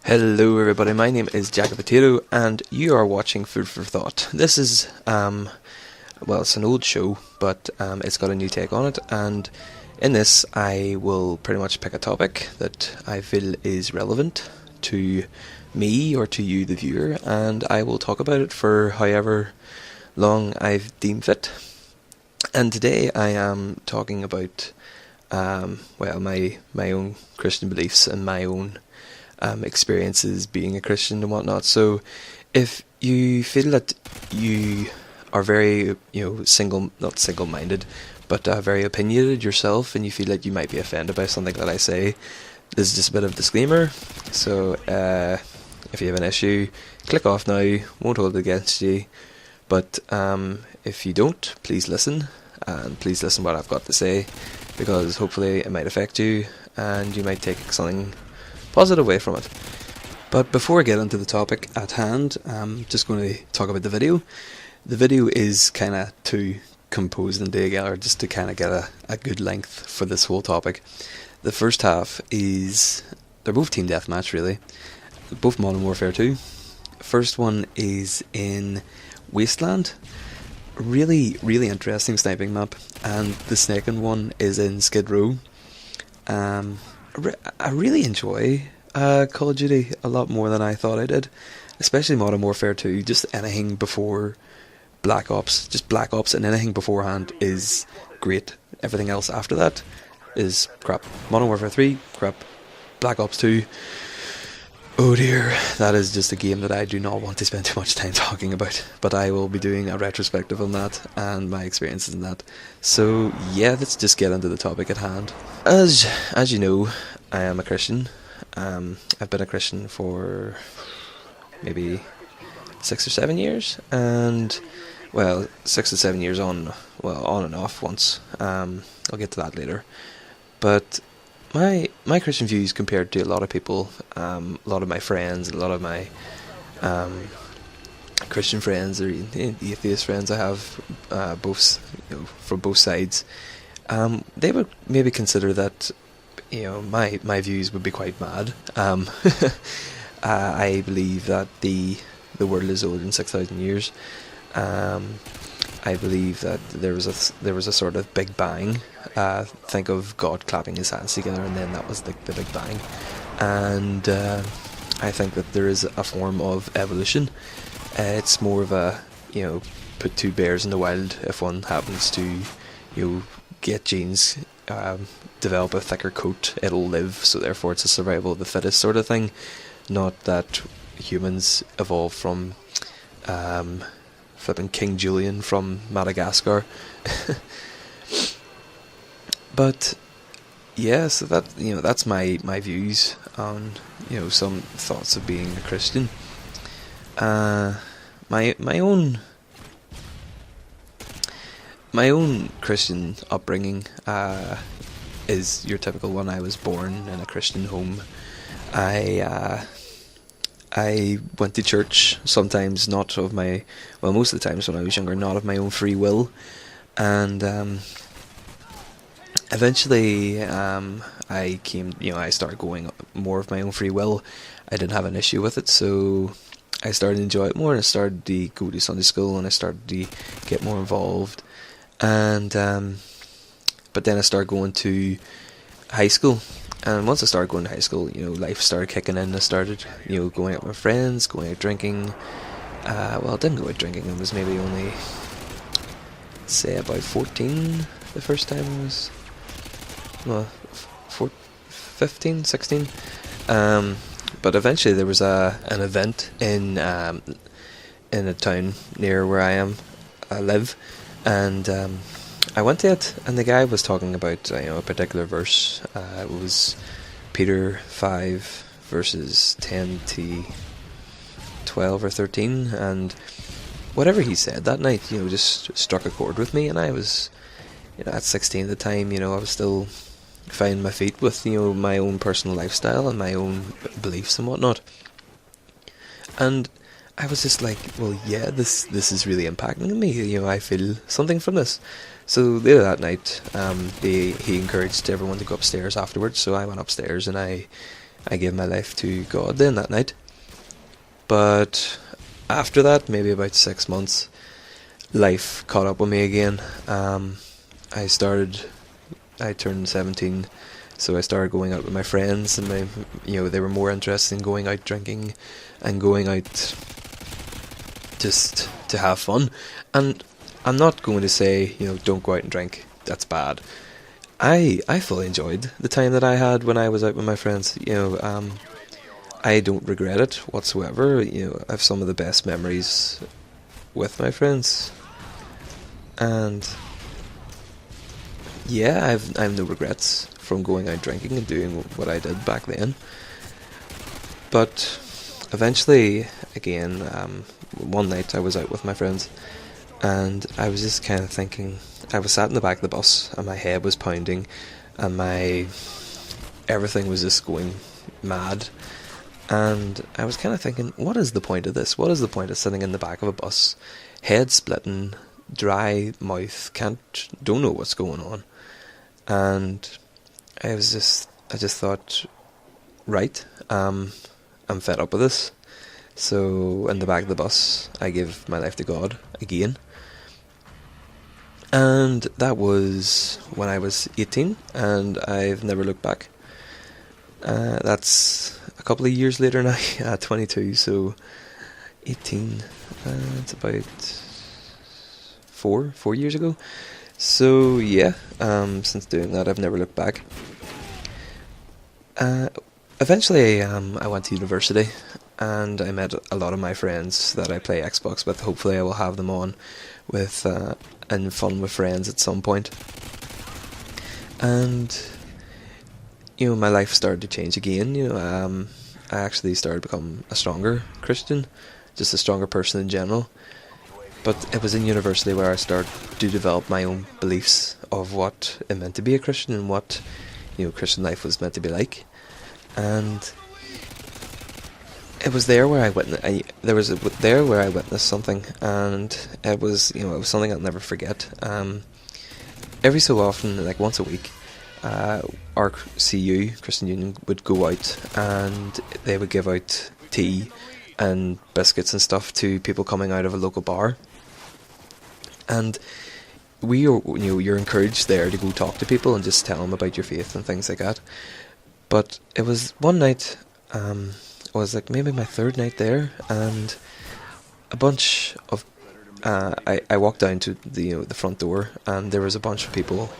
Hello everybody, my name is Jack the Potato and you are watching Food for Thought. This is, it's an old show, but it's got a new take on it, and in this I will pretty much pick a topic that I feel is relevant to me or to you the viewer, and I will talk about it for however long I've deemed fit. And today I am talking about, my own Christian beliefs and my own experiences being a Christian and whatnot. So if you feel that you are very, not single-minded, but very opinionated yourself, and you feel that you might be offended by something that I say, this is just a bit of a disclaimer. So if you have an issue, click off now, won't hold it against you. But if you don't, please listen, and please listen what I've got to say, because hopefully it might affect you, and you might take something positive away from it. But before I get into the topic at hand, I'm just going to talk about the video. The video is kind of too composed and together just to kind of get a good length for this whole topic. The first half is, they're both team deathmatch really, both Modern Warfare 2. First one is in Wasteland, really interesting sniping map, and the second one is in Skid Row. I really enjoy Call of Duty a lot more than I thought I did, especially Modern Warfare 2. Just anything before Black Ops, just Black Ops and anything beforehand is great. Everything else after that is crap. Modern Warfare 3, crap. Black Ops 2, oh dear, that is just a game that I do not want to spend too much time talking about, but I will be doing a retrospective on that and my experiences in that. So yeah, let's just get into the topic at hand. As you know, I am a Christian. I've been a Christian for maybe 6 or 7 years, and 6 to 7 years on and off once. I'll get to that later. But my Christian views compared to a lot of people, a lot of my friends, a lot of my Christian friends or atheist friends I have, both from both sides, they would maybe consider that my views would be quite mad. I believe that the world is older than 6,000 years. I believe that there was a sort of Big Bang. Think of God clapping his hands together, and then that was the Big Bang. And I think that there is a form of evolution. It's more of a put two bears in the wild. If one happens to get genes, develop a thicker coat, it'll live. So therefore, it's a survival of the fittest sort of thing. Not that humans evolved from flipping King Julian from Madagascar. But yeah, so that that's my views on some thoughts of being a Christian. My own Christian upbringing is your typical one. I was born in a Christian home. I went to church sometimes, most of the times when I was younger, not of my own free will, and eventually I started going more of my own free will. I didn't have an issue with it, so I started to enjoy it more, and I started to go to Sunday school, and I started to get more involved, and but then I started going to high school. And once I started going to high school, life started kicking in. I started, going out with my friends, going out drinking. I didn't go out drinking. I was maybe only, say, about 14 the first time I was, 15, 16. But eventually there was an event in a town near where I live, and I went to it, and the guy was talking about a particular verse. It was Peter 5 verses 10 to 12 or 13, and whatever he said that night, just struck a chord with me. And I was, at 16 at the time, I was still finding my feet with my own personal lifestyle and my own beliefs and whatnot. And I was just like, well, yeah, this is really impacting me. I feel something from this. So later that night, he encouraged everyone to go upstairs afterwards. So I went upstairs and I I gave my life to God then that night. But after that, maybe about 6 months, life caught up with me again. I turned 17, so I started going out with my friends, and they were more interested in going out drinking and going out just to have fun. And I'm not going to say, don't go out and drink. That's bad. I fully enjoyed the time that I had when I was out with my friends. I don't regret it whatsoever. I have some of the best memories with my friends, and yeah, I have no regrets from going out drinking and doing what I did back then. But eventually, again, one night I was out with my friends, and I was just kind of thinking. I was sat in the back of the bus, and my head was pounding, and everything was just going mad. And I was kind of thinking, what is the point of this? What is the point of sitting in the back of a bus, head splitting, dry mouth, don't know what's going on? And I just thought, right, I'm fed up with this. So in the back of the bus, I gave my life to God again. And that was when I was 18, and I've never looked back. That's a couple of years later now, 22, so 18, it's about 4 years ago. So yeah, since doing that, I've never looked back. Eventually, I went to university, and I met a lot of my friends that I play Xbox with. Hopefully I will have them on with and fun with friends at some point. And my life started to change again. I actually started to become a stronger Christian, just a stronger person in general. But it was in university where I started to develop my own beliefs of what it meant to be a Christian and what Christian life was meant to be like. And it was there where I witnessed something, and it was something I'll never forget. Every so often, like once a week, our CU, Christian Union, would go out and they would give out tea and biscuits and stuff to people coming out of a local bar. And you're encouraged there to go talk to people and just tell them about your faith and things like that. But it was one night, it was like maybe my third night there, and a bunch of I walked down to the front door, and there was a bunch of people,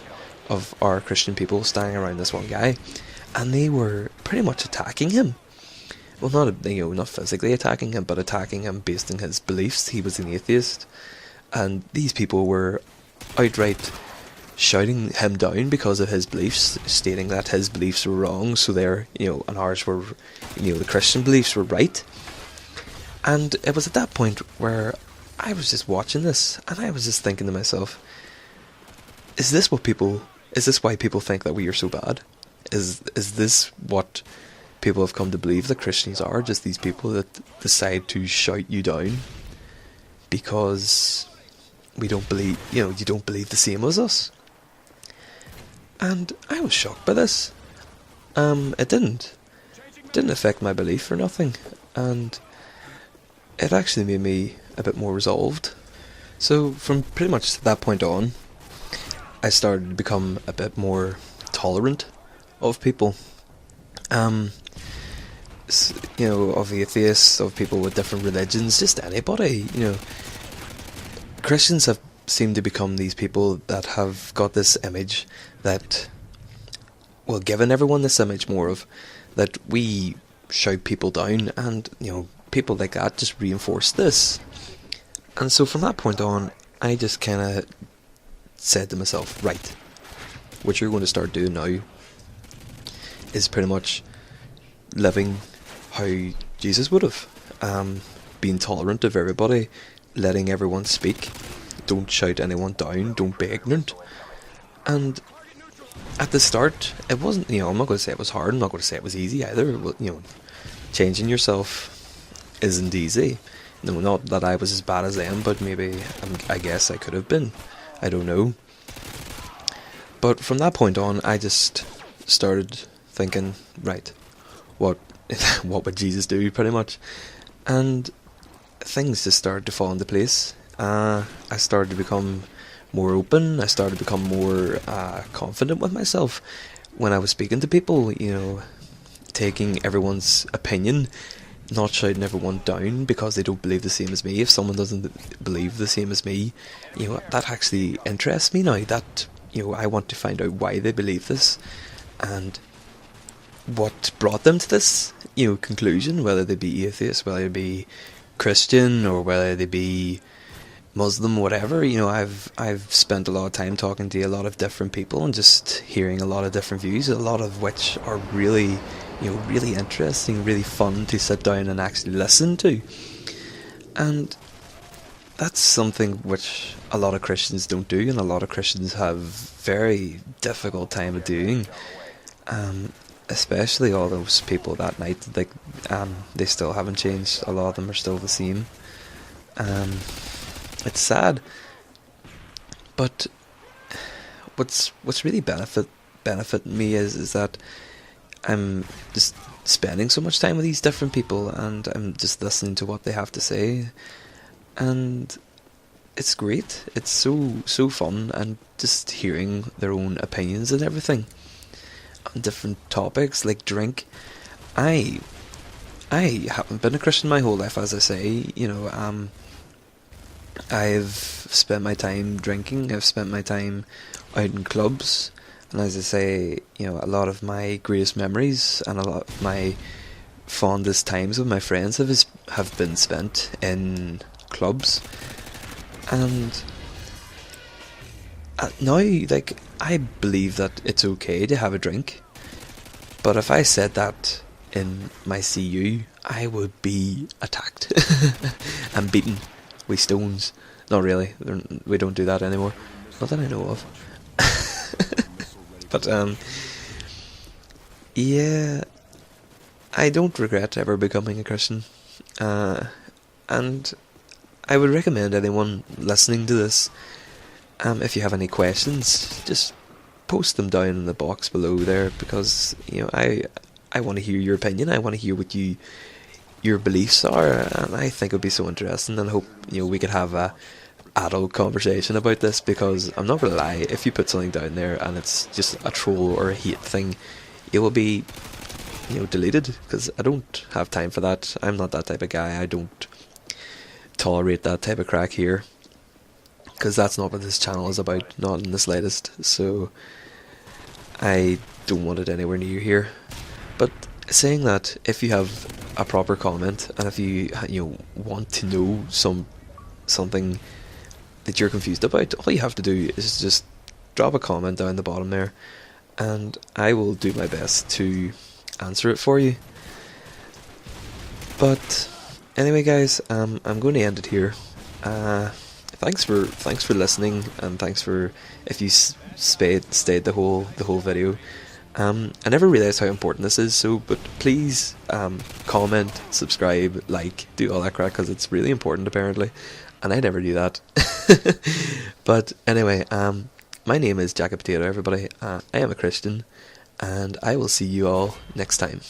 of our Christian people, standing around this one guy, and they were pretty much attacking him. Well, not physically attacking him, but attacking him based on his beliefs. He was an atheist, and these people were outright shouting him down because of his beliefs, stating that his beliefs were wrong, so and ours were, the Christian beliefs were right. And it was at that point where I was just watching this, and I was just thinking to myself, is this why people think that we are so bad? Is this what people have come to believe that Christians are? Just these people that decide to shout you down because we don't believe, you don't believe the same as us? And I was shocked by this. It didn't affect my belief or nothing, and it actually made me a bit more resolved. So from pretty much that point on, I started to become a bit more tolerant of people. Of atheists, of people with different religions, just anybody. Christians have seemed to become these people that have got this image that, well, given everyone this image more of, that we shout people down, and people like that just reinforce this. And so from that point on, I just kind of said to myself, right, what you're going to start doing now is pretty much living how Jesus would have, being tolerant of everybody, letting everyone speak, don't shout anyone down, don't be ignorant. And at the start, it wasn't, I'm not going to say it was hard, I'm not going to say it was easy either. Changing yourself isn't easy. No, not that I was as bad as them, but maybe, I guess I could have been. I don't know. But from that point on, I just started thinking, right, what what would Jesus do, pretty much. And things just started to fall into place. I started to become more open. I started to become more confident with myself when I was speaking to people, taking everyone's opinion, not shouting everyone down because they don't believe the same as me. If someone doesn't believe the same as me, that actually interests me now. That, I want to find out why they believe this and what brought them to this, conclusion, whether they be atheist, whether they be Christian, or whether they be Muslim, whatever. I've spent a lot of time talking to a lot of different people and just hearing a lot of different views, a lot of which are really, really interesting, really fun to sit down and actually listen to. And that's something which a lot of Christians don't do, and a lot of Christians have very difficult time of doing. Especially all those people that night, they still haven't changed. A lot of them are still the same. It's sad, but what's really benefiting me is that I'm just spending so much time with these different people, and I'm just listening to what they have to say, and it's great. It's so fun, and just hearing their own opinions and everything on different topics like drink. I haven't been a Christian my whole life, as I say. I've spent my time drinking. I've spent my time out in clubs, and as I say, a lot of my greatest memories and a lot of my fondest times with my friends have been spent in clubs. And now, I believe that it's okay to have a drink, but if I said that in my CU, I would be attacked and beaten with stones. Not really, we don't do that anymore, not that I know of. But yeah, I don't regret ever becoming a Christian, and I would recommend anyone listening to this, if you have any questions, just post them down in the box below there, because I want to hear your opinion. I want to hear what your beliefs are, and I think it would be so interesting, and I hope we could have a adult conversation about this, because I'm not gonna lie, if you put something down there and it's just a troll or a hate thing, it will be deleted, because I don't have time for that. I'm not that type of guy. I don't tolerate that type of crack here, because that's not what this channel is about, not in the slightest. So I don't want it anywhere near here. But saying that, if you have a proper comment, and if you want to know something that you're confused about, all you have to do is just drop a comment down the bottom there, and I will do my best to answer it for you. But anyway, guys, I'm going to end it here. Thanks for listening, and thanks for if you stayed the whole video. I never realised how important this is, but please comment, subscribe, do all that crap, because it's really important apparently, and I never do that. But anyway, my name is Jack a Potato, everybody. I am a Christian, and I will see you all next time.